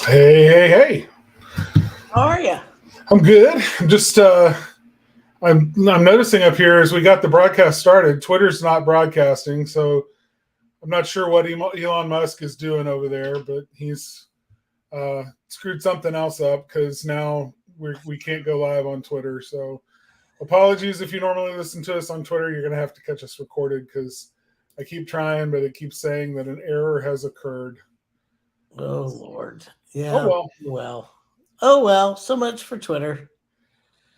Hey, hey, hey. How are you? I'm good. I'm noticing up here as we got the broadcast started, Twitter's not broadcasting, so I'm not sure what Elon Musk is doing over there, but he's screwed something else up because now we can't go live on Twitter. So apologies if you normally listen to us on Twitter, you're going to have to catch us recorded because I keep trying, but it keeps saying that an error has occurred. Oh Lord. Oh Yeah. well. Well. Oh well. So much for Twitter.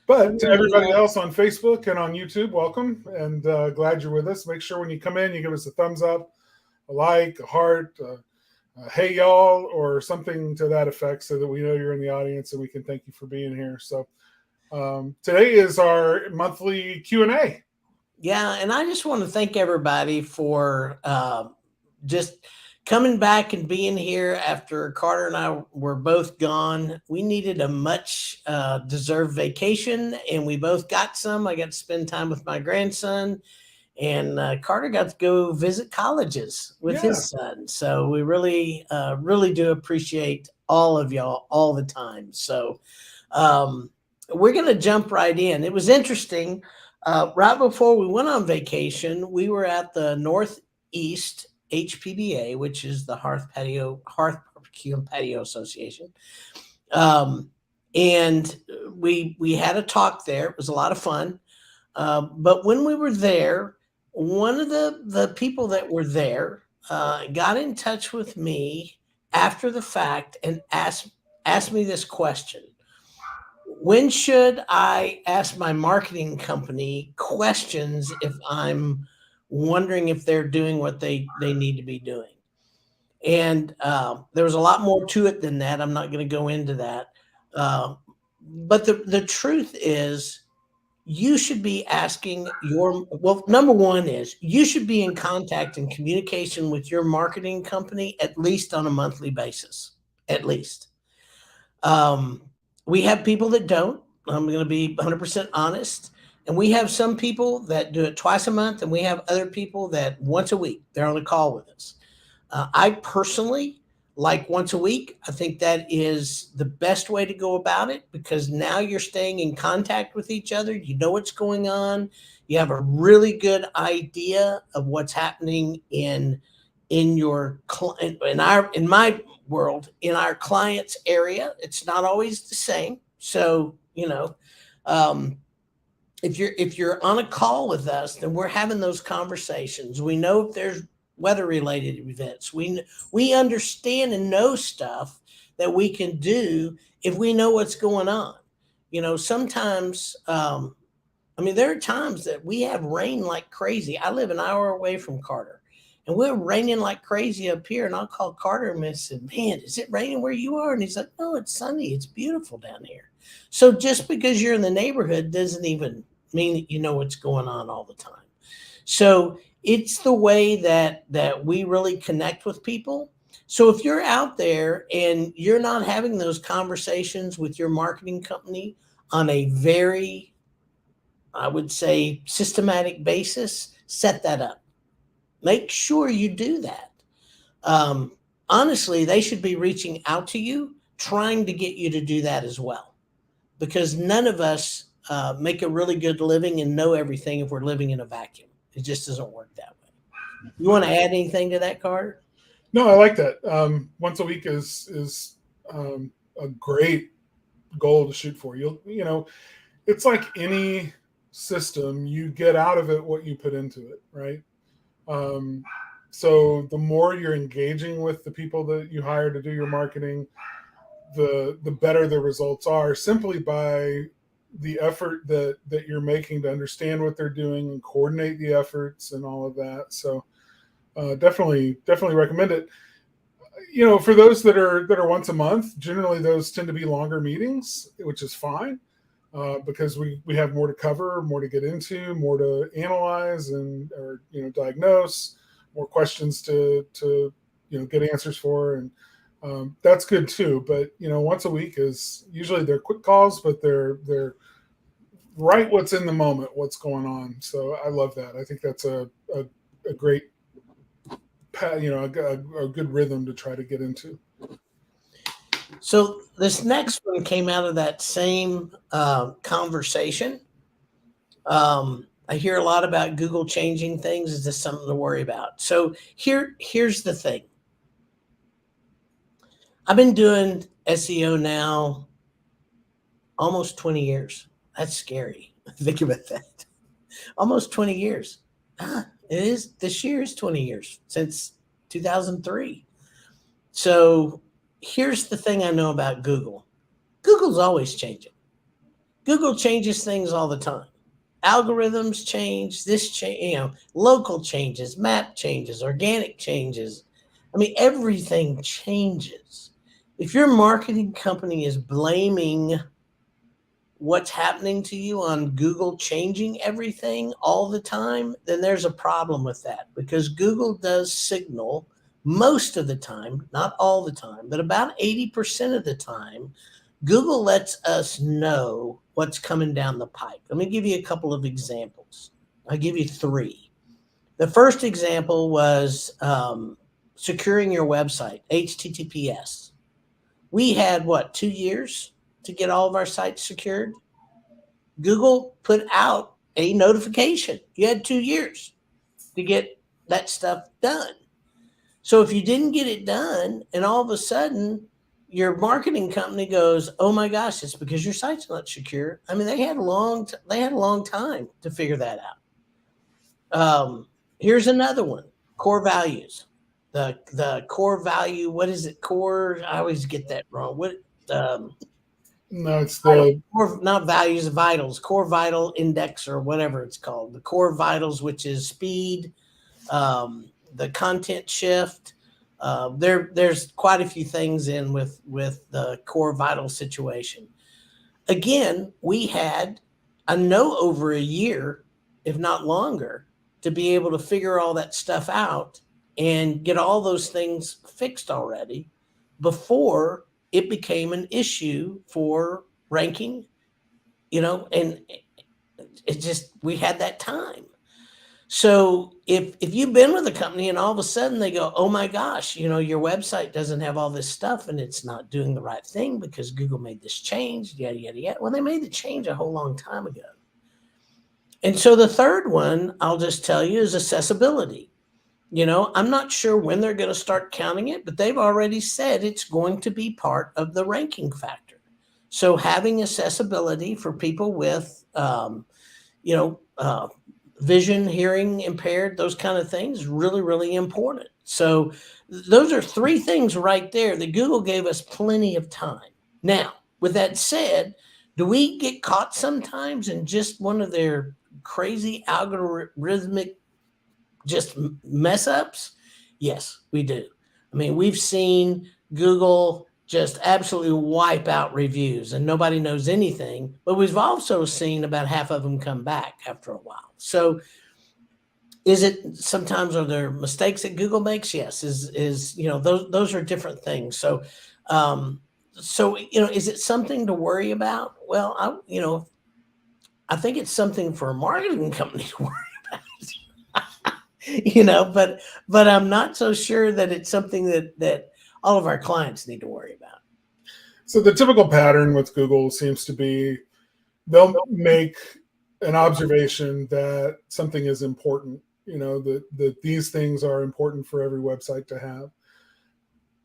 But to Everybody, everybody else on Facebook and on YouTube, welcome and glad you're with us. Make sure when you come in, you give us a thumbs up, a like, a heart, hey y'all, or something to that effect so that we know you're in the audience and we can thank you for being here. So today is our monthly Q&A. Yeah, and I just want to thank everybody for just coming back and being here after Carter and I were both gone. We needed a much deserved vacation, and we both got some. I got to spend time with my grandson, and Carter got to go visit colleges with Yeah. his son. So we really do appreciate all of y'all all the time. So um, we're going to jump right in. It was interesting. Right before we went on vacation, we were at the Northeast HPBA, which is the Hearth Barbecue and Patio Association. Um, and we had a talk there. It was a lot of fun. But when we were there, one of the people that were there got in touch with me after the fact and asked me this question: when should I ask my marketing company questions if I'm wondering if they're doing what they need to be doing? And there was a lot more to it than that. I'm not going to go into that. Uh, but the truth is, you should be asking well, number one is you should be in contact and communication with your marketing company at least on a monthly basis. At least. Um, we have people that don't. I'm going to be 100% honest. And we have some people that do it twice a month, and we have other people that once a week they're on a call with us. I personally like once a week. I think that is the best way to go about it because now you're staying in contact with each other. You know what's going on. You have a really good idea of what's happening in your in my world, in our clients area. It's not always the same. So, um, if you're on a call with us, then we're having those conversations. We know if there's weather related events. We understand and know stuff that we can do if we know what's going on. Sometimes I mean, there are times that we have rain like crazy. I live an hour away from Carter, and we're raining like crazy up here. And I'll call Carter and I said, "Man, is it raining where you are?" And he's like, "No, it's sunny. It's beautiful down here." So just because you're in the neighborhood doesn't even mean that you know what's going on all the time. So it's the way that we really connect with people. So if you're out there and you're not having those conversations with your marketing company on a very, I would say, systematic basis, set that up. Make sure you do that. Um, Honestly, they should be reaching out to you, trying to get you to do that as well, because none of us make a really good living and know everything if we're living in a vacuum. It just doesn't work that way. You want to add anything to that, Carter? No, I like that. Once a week is a great goal to shoot for. It's like any system, you get out of it what you put into it, right? Um, so the more you're engaging with the people that you hire to do your marketing, the better the results are, simply by the effort that you're making to understand what they're doing and coordinate the efforts and all of that. So definitely recommend it. For those that are once a month, generally those tend to be longer meetings, which is fine. Because we have more to cover, more to get into, more to analyze and or diagnose, more questions to get answers for, and that's good too. But once a week is usually they're quick calls, but they're right what's in the moment, what's going on. So I love that. I think that's a great a good rhythm to try to get into. So this next one came out of that same conversation. I hear a lot about Google changing things. Is this something to worry about? So here's the thing. I've been doing SEO now almost 20 years. That's scary. Think about that. Almost 20 years. It is. This year is 20 years since 2003. So here's the thing I know about Google. Google's always changing. Google changes things all the time. Algorithms change, local changes, map changes, organic changes. I mean, everything changes. If your marketing company is blaming what's happening to you on Google changing everything all the time, then there's a problem with that, because Google does signal most of the time, not all the time, but about 80% of the time, Google lets us know what's coming down the pipe. Let me give you a couple of examples. I'll give you three. The first example was securing your website, HTTPS. We had, 2 years to get all of our sites secured? Google put out a notification. You had 2 years to get that stuff done. So if you didn't get it done, and all of a sudden your marketing company goes, "Oh my gosh, it's because your site's not secure." I mean, they had a long time to figure that out. Here's another one: core values. The core value. What is it? Core. I always get that wrong. What? No, it's the Core, not values, vitals. Core vital index, or whatever it's called. The core vitals, which is speed, the content shift. There's quite a few things in with the core vital situation. Again, we had, I know, over a year, if not longer, to be able to figure all that stuff out and get all those things fixed already before it became an issue for ranking, and it just, we had that time. So if you've been with a company and all of a sudden they go, "Oh my gosh, your website doesn't have all this stuff and it's not doing the right thing because Google made this change," yada, yada, yada. Well, they made the change a whole long time ago. And so the third one, I'll just tell you, is accessibility. I'm not sure when they're going to start counting it, but they've already said it's going to be part of the ranking factor. So having accessibility for people with, vision, hearing impaired, those kind of things, really, really important. So those are three things right there that Google gave us plenty of time. Now, with that said, do we get caught sometimes in just one of their crazy algorithmic just mess ups? Yes, we do. I mean, we've seen Google just absolutely wipe out reviews and nobody knows anything, but we've also seen about half of them come back after a while. So is it, sometimes are there mistakes that Google makes? Yes. Those are different things. So is it something to worry about? Well, I think it's something for a marketing company to worry about, but I'm not so sure that it's something that all of our clients need to worry about. So the typical pattern with Google seems to be they'll make an observation that something is important, that these things are important for every website to have.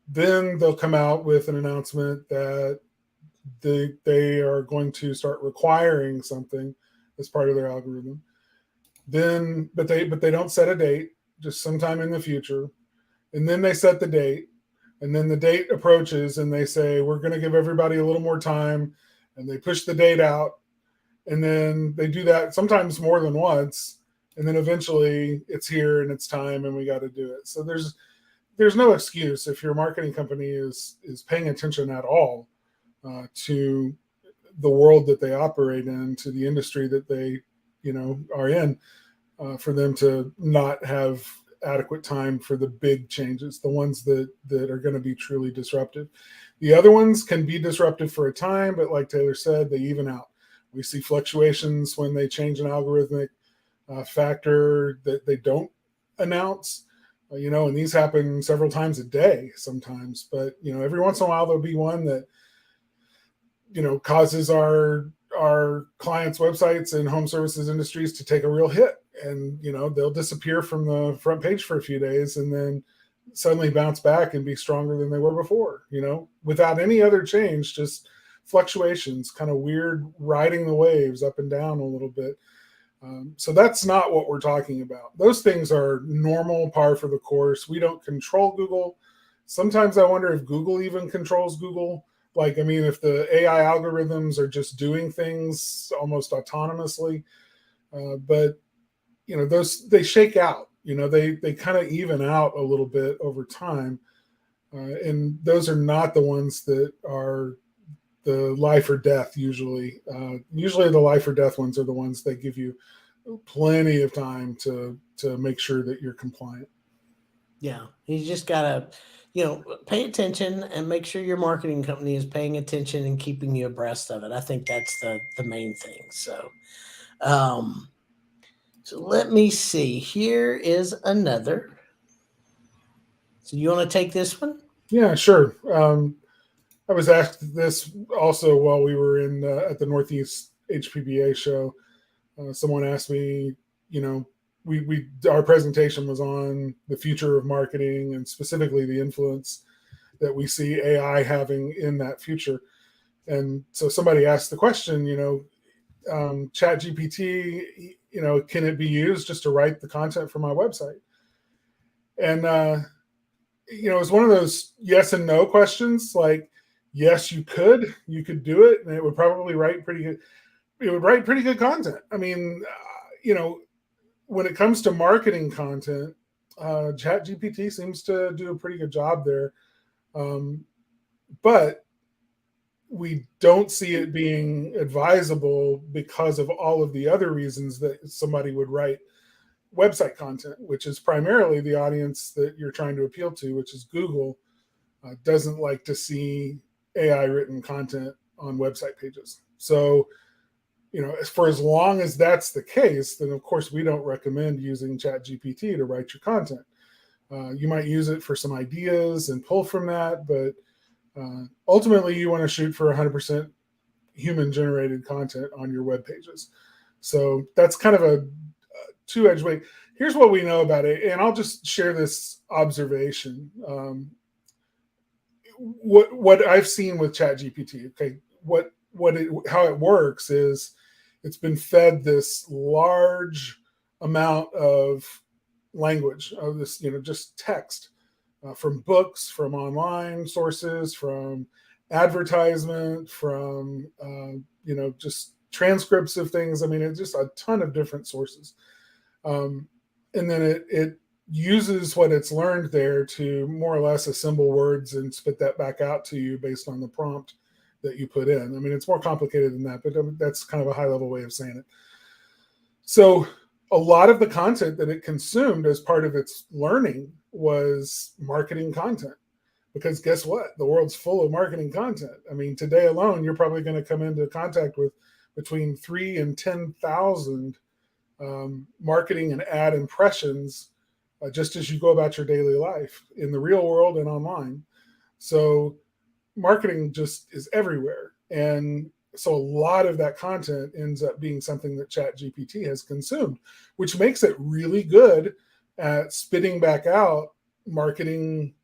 Then they'll come out with an announcement that they are going to start requiring something as part of their algorithm. Then, but they don't set a date, just sometime in the future. And then they set the date. And then the date approaches and they say, "We're going to give everybody a little more time." And they push the date out. And then they do that sometimes more than once. And then eventually it's here and it's time and we got to do it. So there's no excuse if your marketing company is paying attention at all to the world that they operate in, to the industry that they, are in, for them to not have adequate time for the big changes, the ones that are going to be truly disruptive. The other ones can be disruptive for a time, but like Taylor said, they even out. We see fluctuations when they change an algorithmic factor that they don't announce. And these happen several times a day sometimes. But every once in a while there'll be one that causes our clients' websites and home services industries to take a real hit, and they'll disappear from the front page for a few days, and then suddenly bounce back and be stronger than they were before. Without any other change, just fluctuations, kind of weird riding the waves up and down a little bit. So that's not what we're talking about. Those things are normal, par for the course. We don't control Google. Sometimes I wonder if Google even controls Google. If the AI algorithms are just doing things almost autonomously, but they shake out. They kind of even out a little bit over time, and those are not the ones that are the life or death. Usually the life or death ones are the ones that give you plenty of time to make sure that you're compliant. Yeah, you just gotta pay attention and make sure your marketing company is paying attention and keeping you abreast of it. I think that's the main thing. So let me see. Here is another. So you want to take this one? Yeah, sure. I was asked this also while we were at the Northeast HPBA show. Someone asked me, our presentation was on the future of marketing and specifically the influence that we see AI having in that future. And so somebody asked the question, ChatGPT, can it be used just to write the content for my website? And, it's one of those yes and no questions. Like, yes, you could do it, and it would probably write pretty good. It would write pretty good content. When it comes to marketing content, ChatGPT seems to do a pretty good job there. But we don't see it being advisable because of all of the other reasons that somebody would write website content, which is primarily the audience that you're trying to appeal to, which is Google, doesn't like to see AI written content on website pages. So, for as long as that's the case, then of course we don't recommend using ChatGPT to write your content. You might use it for some ideas and pull from that, but ultimately you want to shoot for 100% human generated content on your web pages. So that's kind of a two-edged way. Here's what we know about it, and I'll just share this observation. What I've seen with ChatGPT, okay, how it works is it's been fed this large amount of language, of this, just text from books, from online sources, from advertisement, from just transcripts of things. It's just a ton of different sources. And then it uses what it's learned there to more or less assemble words and spit that back out to you based on the prompt that you put in. It's more complicated than that, but that's kind of a high level way of saying it. So a lot of the content that it consumed as part of its learning was marketing content, because guess what? The world's full of marketing content. Today alone, you're probably going to come into contact with between 3,000 and 10,000 marketing and ad impressions just as you go about your daily life in the real world and online. So marketing just is everywhere. And so a lot of that content ends up being something that ChatGPT has consumed, which makes it really good at spitting back out marketing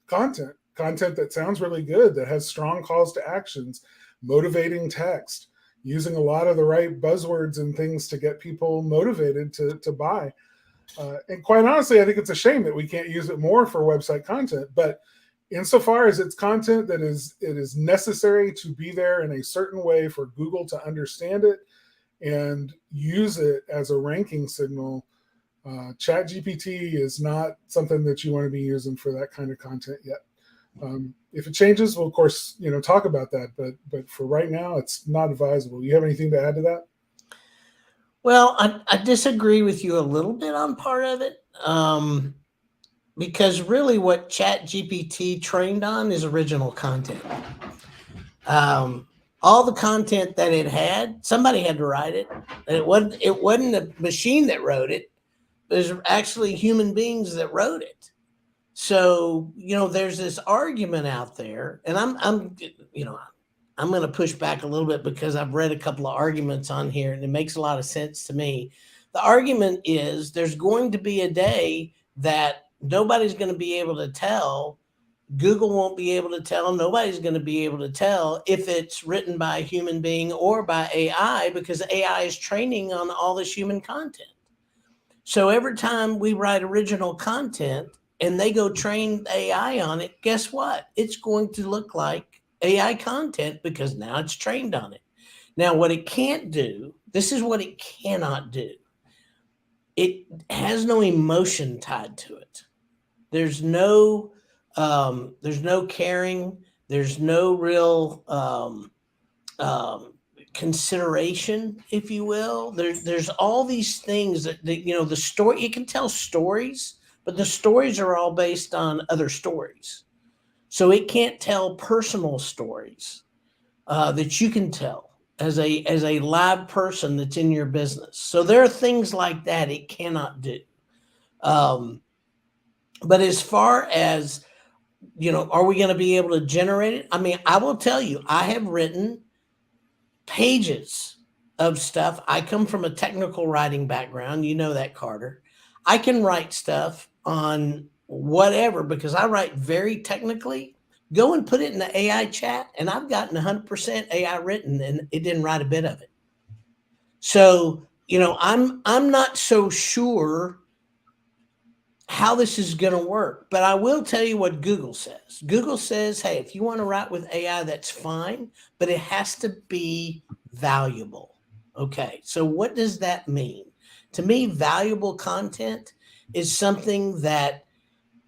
content that sounds really good, that has strong calls to actions, motivating text, using a lot of the right buzzwords and things to get people motivated to buy. And quite honestly, I think it's a shame that we can't use it more for website content. But insofar as it's content that it is necessary to be there in a certain way for Google to understand it and use it as a ranking signal, ChatGPT is not something that you want to be using for that kind of content yet. If it changes, we'll of course talk about that. But for right now, it's not advisable. You have anything to add to that? Well, I disagree with you a little bit on part of it, because really what ChatGPT trained on is original content. All the content that it had, somebody had to write it, and it wasn't a machine that wrote it. There's actually human beings that wrote it. So, there's this argument out there, and I'm going to push back a little bit because I've read a couple of arguments on here and it makes a lot of sense to me. The argument is there's going to be a day that nobody's going to be able to tell. Google won't be able to tell. Nobody's going to be able to tell if it's written by a human being or by AI, because AI is training on all this human content. So every time we write original content and they go train AI on it, guess what? It's going to look like AI content because now it's trained on it. Now, what it can't do, this is what it cannot do. It has no emotion tied to it. There's no caring. There's no real consideration, if you will. There's all these things that the story. You can tell stories, but the stories are all based on other stories. So it can't tell personal stories that you can tell as a live person that's in your business. So there are things like that it cannot do. But as far as, are we going to be able to generate it? I mean, I will tell you, I have written pages of stuff. I come from a technical writing background. You know that, Carter. I can write stuff on whatever because I write very technically. Go and put it in the AI chat, and I've gotten 100% AI written, and it didn't write a bit of it. So, I'm not so sure how this is going to work, but I will tell you what Google says. Google says, hey, if you want to write with AI, that's fine, but it has to be valuable. Okay, so what does that mean? To me, valuable content is something that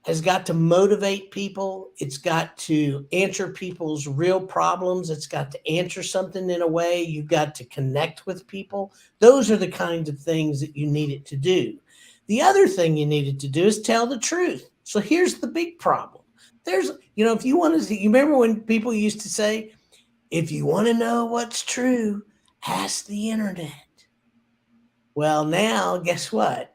has got to motivate people. It's got to answer people's real problems. It's got to answer something in a way. You've got to connect with people. Those are the kinds of things that you need it to do. The other thing you needed to do is tell the truth. So here's the big problem. There's, if you want to, you remember when people used to say, if you want to know what's true, ask the internet. Well, now, guess what?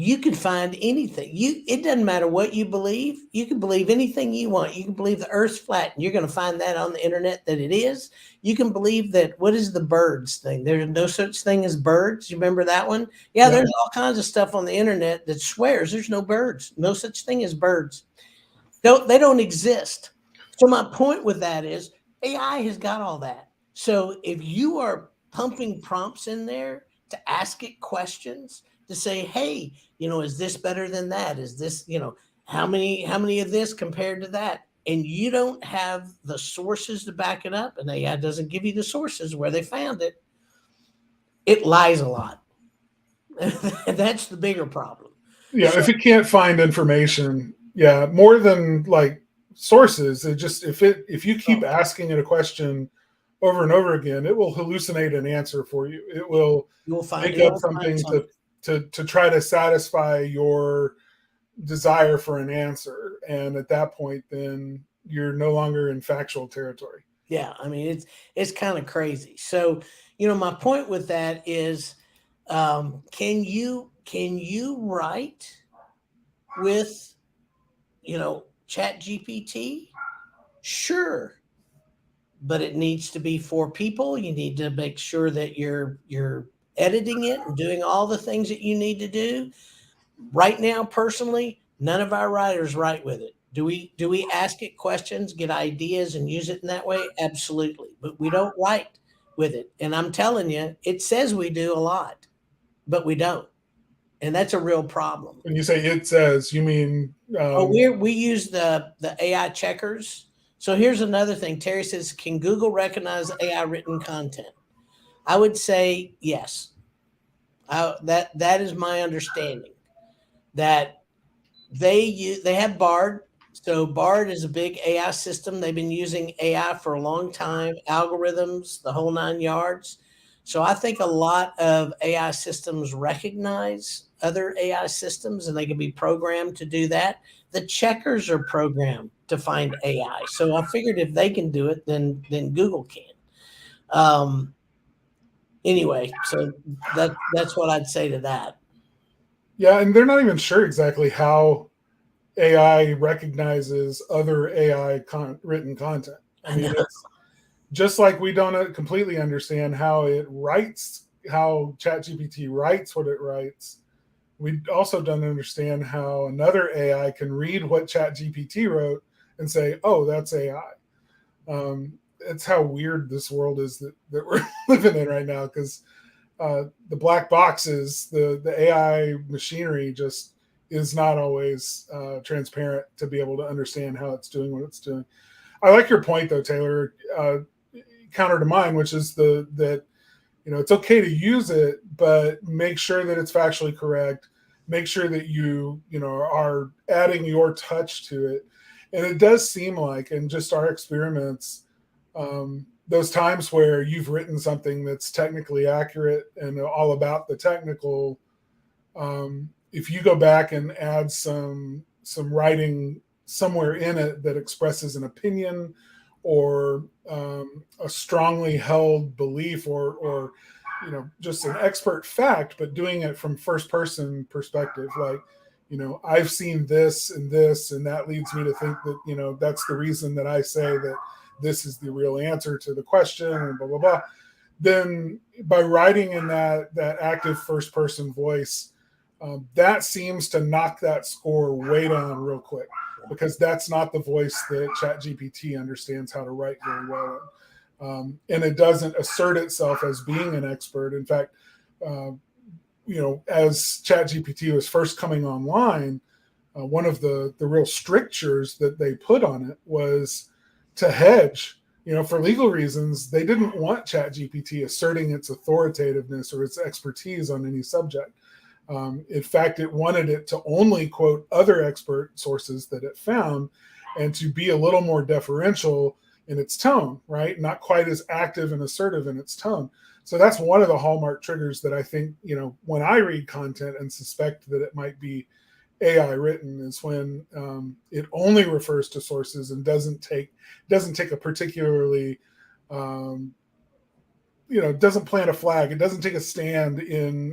You can find anything. It doesn't matter what you believe. You can believe anything you want. You can believe the earth's flat, and you're going to find that on the internet that it is. You can believe that, what is the birds thing? There's no such thing as birds. You remember that one? Yeah, there's all kinds of stuff on the internet that swears there's no birds. No such thing as birds. They don't exist. So my point with that is AI has got all that. So if you are pumping prompts in there to ask it questions, to say, hey, is this better than that? Is this, how many of this compared to that? And you don't have the sources to back it up, and AI doesn't give you the sources where they found it, it lies a lot. That's the bigger problem. Yeah, so, if it can't find information, more than like sources, if you keep asking it a question over and over again, it will hallucinate an answer for you. You'll make up something to try to satisfy your desire for an answer. And at that point, then you're no longer in factual territory. Yeah. I mean, it's kind of crazy. So, my point with that is, can you write with, ChatGPT? Sure. But it needs to be for people. You need to make sure that you're editing it and doing all the things that you need to do. Right now, personally, none of our writers write with it. Do we ask it questions, get ideas, and use it in that way? Absolutely. But we don't write with it. And I'm telling you, it says we do a lot, but we don't. And that's a real problem. When you say it says, you mean? We use the AI checkers. So here's another thing. Terry says, can Google recognize AI written content? I would say yes. That is my understanding. That they have Bard. So Bard is a big AI system. They've been using AI for a long time, algorithms, the whole 9 yards. So I think a lot of AI systems recognize other AI systems, and they can be programmed to do that. The checkers are programmed to find AI. So I figured if they can do it, then Google can. Anyway, so that's what I'd say to that. Yeah, and they're not even sure exactly how AI recognizes other AI written content. I mean, it's just like we don't completely understand how it writes, how ChatGPT writes what it writes. We also don't understand how another AI can read what ChatGPT wrote and say, "Oh, that's AI." It's how weird this world is that we're living in right now, because the black boxes, the AI machinery just is not always transparent to be able to understand how it's doing what it's doing. I like your point though, Taylor. Counter to mine, which is that it's okay to use it, but make sure that it's factually correct. Make sure that you are adding your touch to it. And it does seem like, in just our experiments, those times where you've written something that's technically accurate and all about the technical, if you go back and add some writing somewhere in it that expresses an opinion or a strongly held belief, or just an expert fact, but doing it from first person perspective, like, I've seen this and this, and that leads me to think that that's the reason that I say that this is the real answer to the question, and blah blah blah. Then by writing in that active first person voice, that seems to knock that score way down real quick, because that's not the voice that ChatGPT understands how to write very well in. And it doesn't assert itself as being an expert. In fact, as ChatGPT was first coming online, one of the real strictures that they put on it was to hedge. For legal reasons, they didn't want ChatGPT asserting its authoritativeness or its expertise on any subject. In fact, it wanted it to only quote other expert sources that it found, and to be a little more deferential in its tone, right? Not quite as active and assertive in its tone. So that's one of the hallmark triggers that I think, when I read content and suspect that it might be AI written, is when it only refers to sources and doesn't take a particularly doesn't plant a flag. It doesn't take a stand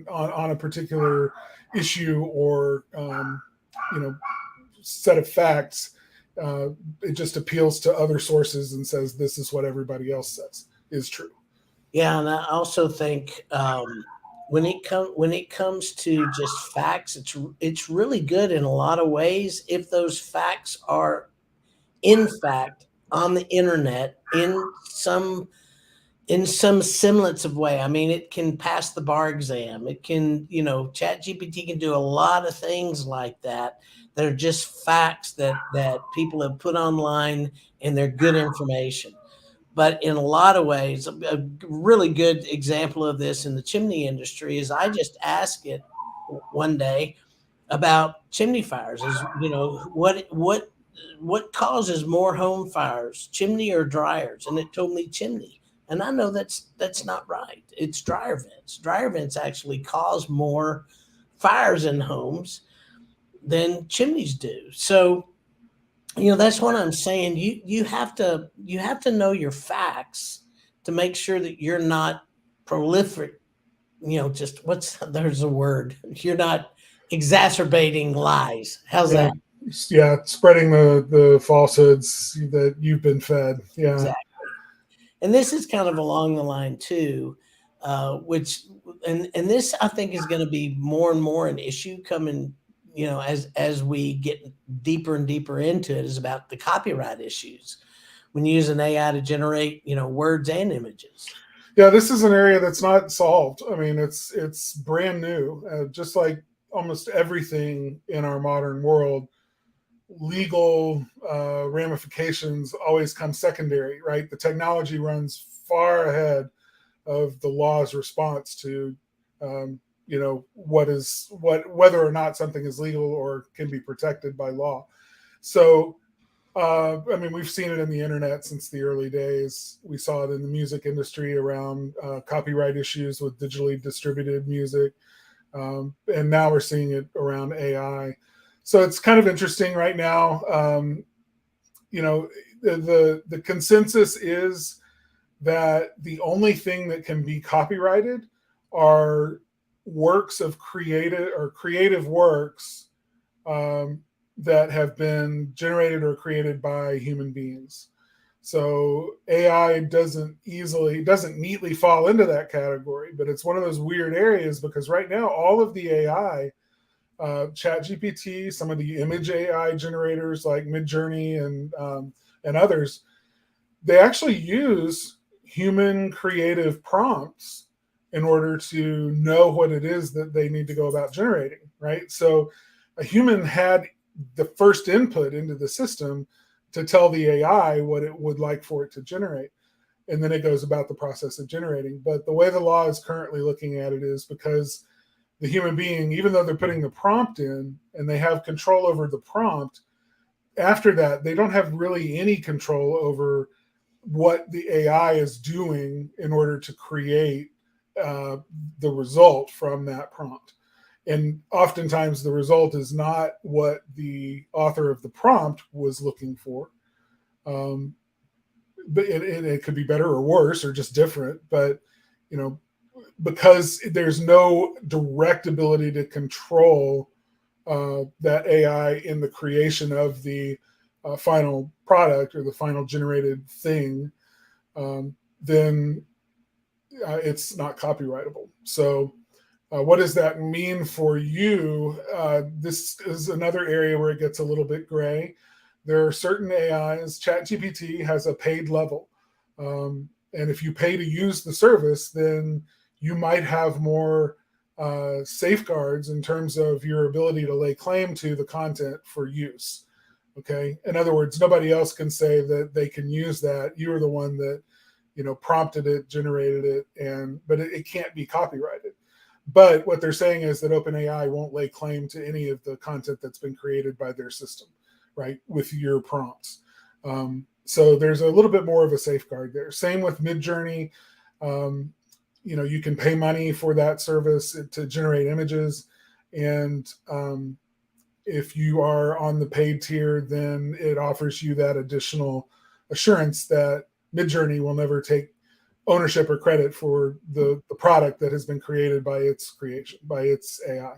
on a particular issue or set of facts. It just appeals to other sources and says this is what everybody else says is true. Yeah, and I also think when it comes to just facts, it's really good in a lot of ways if those facts are in fact on the internet in some semblance of way. I mean, it can pass the bar exam. It can, ChatGPT can do a lot of things like that. They're just facts that people have put online, and they're good information. But in a lot of ways, a really good example of this in the chimney industry is I just asked it one day about chimney fires. Is what causes more home fires, chimney or dryers? And it told me chimney. And I know that's not right. It's dryer vents. Dryer vents actually cause more fires in homes than chimneys do. So, that's what I'm saying. You have to know your facts to make sure that you're not prolific. There's a word. You're not exacerbating lies. How's that? Yeah, spreading the falsehoods that you've been fed. Yeah, exactly. And this is kind of along the line too, which this I think is going to be more and more an issue coming, as we get deeper and deeper into it, is about the copyright issues when you use an AI to generate, words and images. Yeah, this is an area that's not solved. I mean, it's brand new, just like almost everything in our modern world. Legal ramifications always come secondary, right? The technology runs far ahead of the law's response to, whether or not something is legal or can be protected by law. So, we've seen it in the internet since the early days. We saw it in the music industry around copyright issues with digitally distributed music. And now we're seeing it around AI. So it's kind of interesting right now. The consensus is that the only thing that can be copyrighted are works of creative works that have been generated or created by human beings. So AI doesn't neatly fall into that category, but it's one of those weird areas because right now all of the AI, ChatGPT, some of the image AI generators like Midjourney and others, they actually use human creative prompts in order to know what it is that they need to go about generating, right? So a human had the first input into the system to tell the AI what it would like for it to generate. And then it goes about the process of generating. But the way the law is currently looking at it is because the human being, even though they're putting the prompt in and they have control over the prompt, after that, they don't have really any control over what the AI is doing in order to create the result from that prompt. And oftentimes the result is not what the author of the prompt was looking for. But it could be better or worse or just different. But, you know, because there's no direct ability to control that AI in the creation of the final product or the final generated thing, then it's not copyrightable. So what does that mean for you? This is another area where it gets a little bit gray. There are certain AIs, ChatGPT has a paid level. And if you pay to use the service, then you might have more safeguards in terms of your ability to lay claim to the content for use. Okay. In other words, nobody else can say that they can use that. You are the one that, prompted it, generated it, but it can't be copyrighted. But what they're saying is that OpenAI won't lay claim to any of the content that's been created by their system, right, with your prompts. So there's a little bit more of a safeguard there. Same with Midjourney. You can pay money for that service to generate images. And if you are on the paid tier, then it offers you that additional assurance that Midjourney will never take ownership or credit for the product that has been created by its creation, by its AI.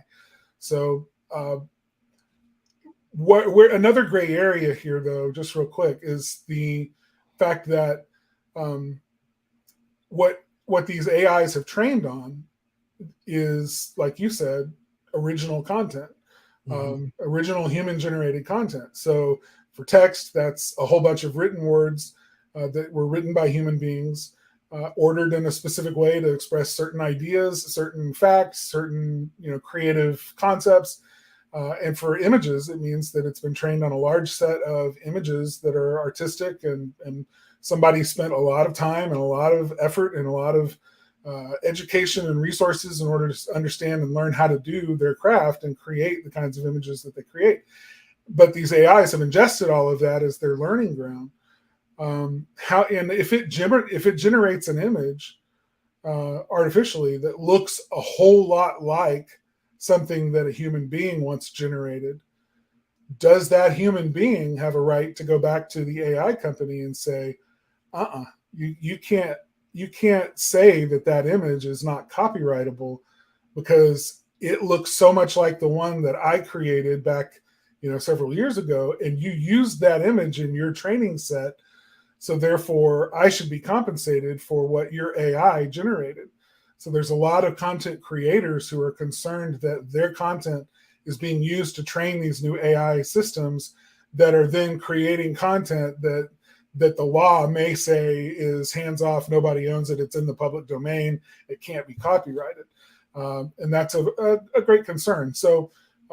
So where another gray area here, though, just real quick, is the fact that what these AIs have trained on is, like you said, original content, original human-generated content. So for text, that's a whole bunch of written words that were written by human beings, ordered in a specific way to express certain ideas, certain facts, certain creative concepts. And for images, it means that it's been trained on a large set of images that are artistic, and somebody spent a lot of time and a lot of effort and a lot of education and resources in order to understand and learn how to do their craft and create the kinds of images that they create. But these AIs have ingested all of that as their learning ground. If it generates an image artificially that looks a whole lot like something that a human being once generated, does that human being have a right to go back to the AI company and say, you can't say that image is not copyrightable because it looks so much like the one that I created back several years ago, and you used that image in your training set, so therefore I should be compensated for what your AI generated. So there's a lot of content creators who are concerned that their content is being used to train these new AI systems that are then creating content that the law may say is hands off, nobody owns it, it's in the public domain, it can't be copyrighted. And that's a great concern. So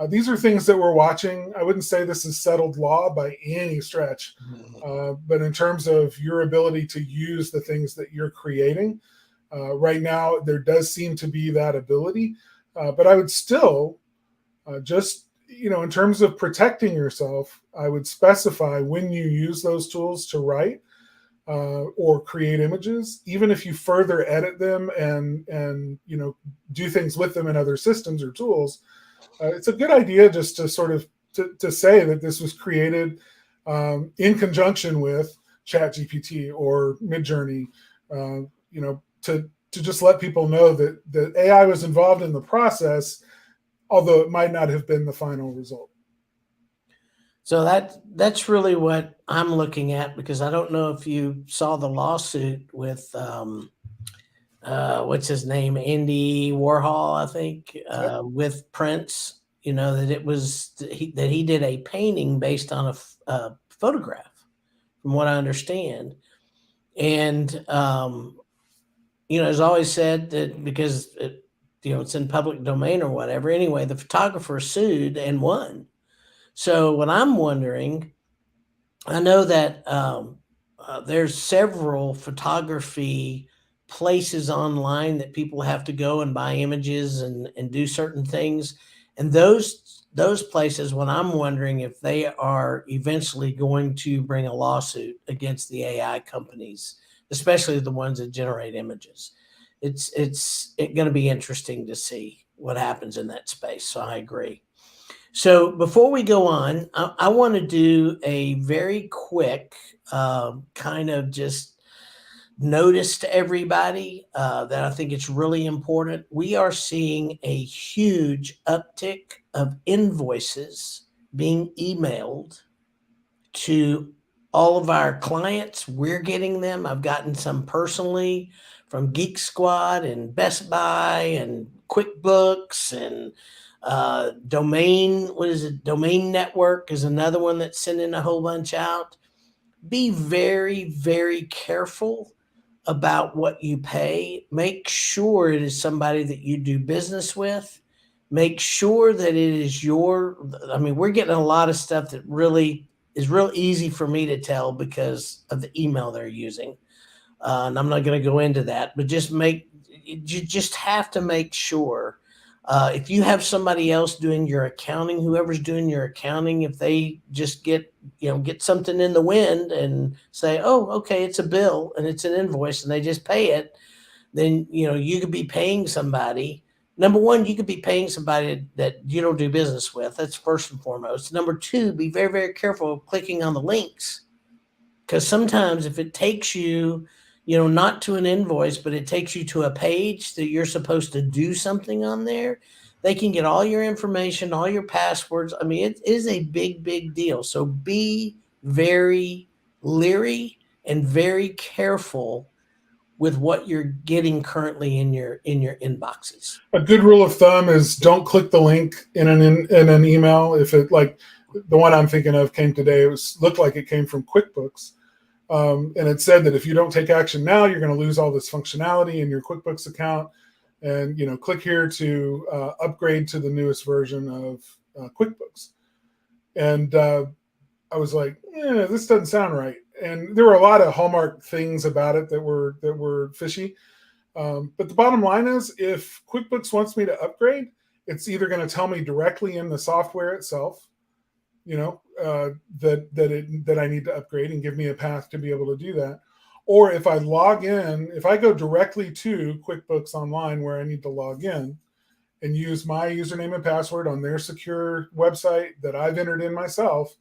these are things that we're watching. I wouldn't say this is settled law by any stretch, but in terms of your ability to use the things that you're creating, right now there does seem to be that ability. But I would still in terms of protecting yourself, I would specify when you use those tools to write or create images, even if you further edit them and do things with them in other systems or tools. It's a good idea just to sort of to say that this was created in conjunction with ChatGPT or Midjourney, to just let people know that AI was involved in the process, although it might not have been the final result. So that's really what I'm looking at, because I don't know if you saw the lawsuit with what's his name, Andy Warhol, I think, Yep. with Prince. That it was that he did a painting based on a photograph, from what I understand, and it's always said that because it's in public domain or whatever. Anyway, the photographer sued and won. So what I'm wondering, I know that there's several photography places online that people have to go and buy images and do certain things. And those places, what I'm wondering if they are eventually going to bring a lawsuit against the AI companies, especially the ones that generate images. It's going to be interesting to see what happens in that space. So I agree. So before we go on, I want to do a very quick kind of just notice to everybody that I think it's really important. We are seeing a huge uptick of invoices being emailed to all of our clients. We're getting them. I've gotten some personally from Geek Squad and Best Buy and QuickBooks and Domain Network is another one that's sending a whole bunch out. Be very, very careful about what you pay. Make sure it is somebody that you do business with. Make sure that it is we're getting a lot of stuff that really is real easy for me to tell because of the email they're using. And I'm not going to go into that, but you just have to make sure if you have somebody else doing your accounting, whoever's doing your accounting, if they just get something in the wind and say, oh, okay, it's a bill and it's an invoice and they just pay it, then, you could be paying somebody. Number one, you could be paying somebody that you don't do business with. That's first and foremost. Number two, be very, very careful of clicking on the links, because sometimes if it takes you, not to an invoice, but it takes you to a page that you're supposed to do something on there, they can get all your information, all your passwords. I mean, it is a big, big deal. So be very leery and very careful with what you're getting currently in your inboxes. A good rule of thumb is don't click the link in an email. If it, like the one I'm thinking of came today, looked like it came from QuickBooks. And it said that if you don't take action now, you're going to lose all this functionality in your QuickBooks account. And, click here to upgrade to the newest version of QuickBooks. And I was like, yeah, this doesn't sound right. And there were a lot of hallmark things about it that were fishy. But the bottom line is, if QuickBooks wants me to upgrade, it's either going to tell me directly in the software itself, that I need to upgrade and give me a path to be able to do that. Or if I log in, if I go directly to QuickBooks Online where I need to log in and use my username and password on their secure website that I've entered in myself,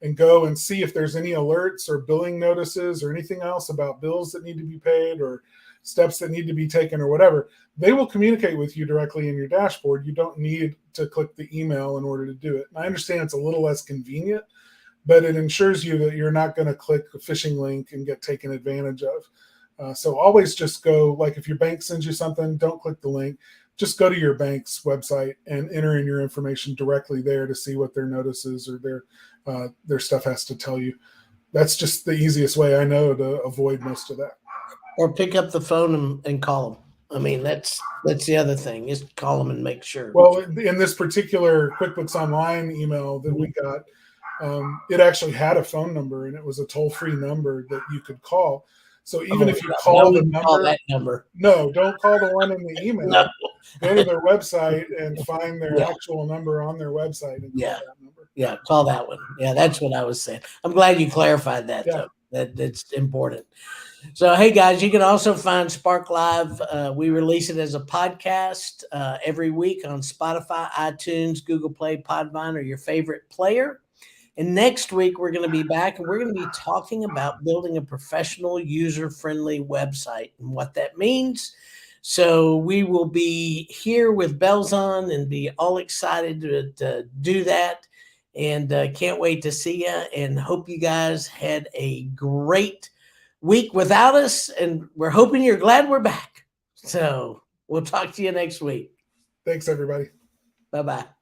and go and see if there's any alerts or billing notices or anything else about bills that need to be paid or steps that need to be taken or whatever, they will communicate with you directly in your dashboard. You don't need to click the email in order to do it. And I understand it's a little less convenient, but it ensures you that you're not going to click a phishing link and get taken advantage of. So always just go, like if your bank sends you something, don't click the link. Just go to your bank's website and enter in your information directly there to see what their notices or their stuff has to tell you. That's just the easiest way I know to avoid most of that. Or pick up the phone and call them. I mean, that's the other thing, is call them and make sure. Well, in this particular QuickBooks Online email that we got, it actually had a phone number, and it was a toll-free number that you could call. So even if you call the number, no, don't call the one in the email. No. Go to their website and find their actual number on their website and call that number. Yeah, call that one. Yeah, that's what I was saying. I'm glad you clarified that, though. That's important. So, hey, guys, you can also find Spark Live. We release it as a podcast every week on Spotify, iTunes, Google Play, Podvine, or your favorite player. And next week, we're going to be back, and we're going to be talking about building a professional, user-friendly website and what that means. So we will be here with bells on and be all excited to do that. and can't wait to see you, and hope you guys had a great week without us, and we're hoping you're glad we're back. So we'll talk to you next week. Thanks, everybody. Bye-bye.